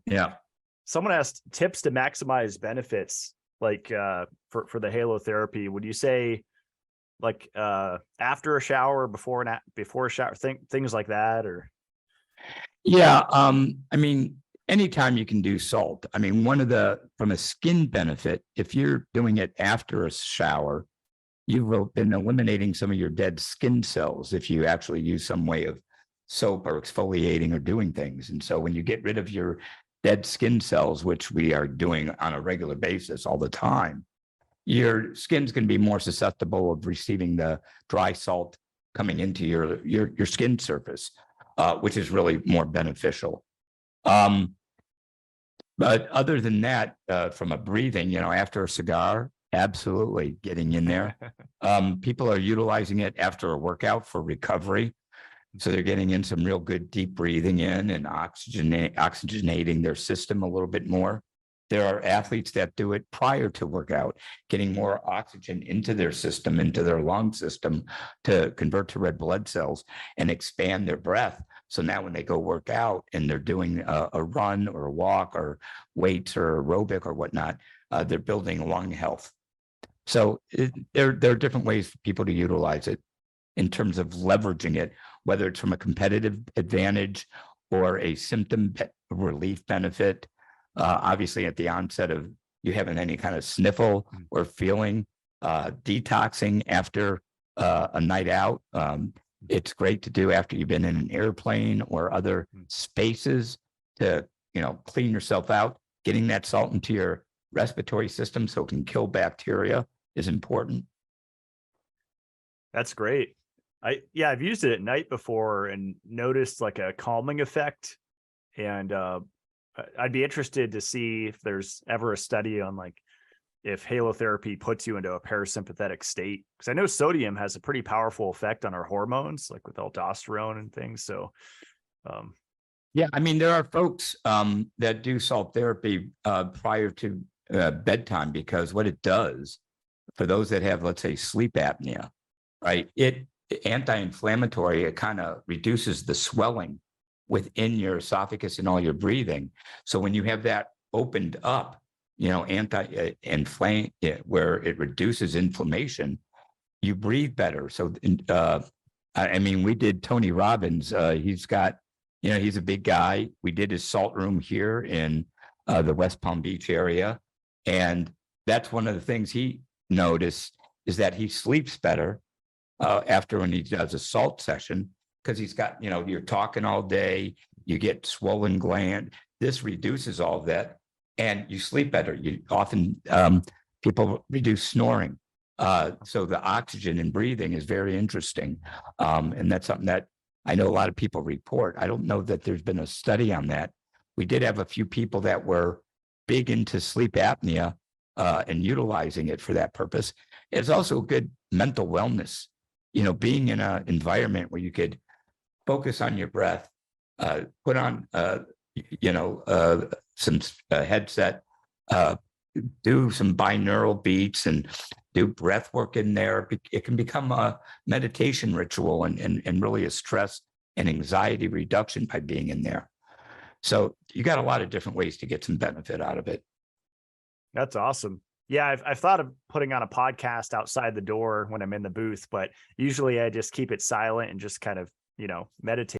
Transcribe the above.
Yeah. Someone asked tips to maximize benefits, like for the halotherapy. Would you say like after a shower, before a shower, things like that, or? Yeah. I mean, anytime you can do salt. I mean, from a skin benefit, if you're doing it after a shower, you've been eliminating some of your dead skin cells if you actually use some way of soap or exfoliating or doing things. And so when you get rid of your dead skin cells, which we are doing on a regular basis all the time, your skin's going to be more susceptible of receiving the dry salt coming into your skin surface, which is really more beneficial. But other than that, from a breathing, after a cigar, absolutely getting in there. People are utilizing it after a workout for recovery. So they're getting in some real good deep breathing in and oxygenating their system a little bit more. There are athletes that do it prior to workout, getting more oxygen into their system, into their lung system to convert to red blood cells and expand their breath. So now when they go work out and they're doing a run or a walk or weights or aerobic or whatnot, they're building lung health. So there are different ways for people to utilize it in terms of leveraging it, whether it's from a competitive advantage or a symptom relief benefit. Obviously, at the onset of you having any kind of sniffle or feeling, detoxing after a night out, it's great to do after you've been in an airplane or other spaces to, clean yourself out. Getting that salt into your respiratory system so it can kill bacteria is important. That's great. I've used it at night before and noticed like a calming effect. And I'd be interested to see if there's ever a study on like if halotherapy puts you into a parasympathetic state, because I know sodium has a pretty powerful effect on our hormones, like with aldosterone and things. So yeah, I mean, there are folks that do salt therapy prior to bedtime, because what it does for those that have, let's say, sleep apnea, right? It anti-inflammatory, it kind of reduces the swelling within your esophagus and all your breathing. So when you have that opened up, anti-inflame, where it reduces inflammation, you breathe better. So, I mean, we did Tony Robbins. He's got, he's a big guy. We did his salt room here in the West Palm Beach area. And that's one of the things he noticed, is that he sleeps better after when he does a salt session, because he's got, you're talking all day, you get swollen gland. This reduces all of that and you sleep better. You often, people reduce snoring. So the oxygen in breathing is very interesting. And that's something that I know a lot of people report. I don't know that there's been a study on that. We did have a few people that were big into sleep apnea and utilizing it for that purpose. It's also good mental wellness, being in an environment where you could focus on your breath, put on, some headset, do some binaural beats and do breath work in there. It can become a meditation ritual and really a stress and anxiety reduction by being in there. So you got a lot of different ways to get some benefit out of it. That's awesome. Yeah, I've thought of putting on a podcast outside the door when I'm in the booth, but usually I just keep it silent and just kind of, meditate.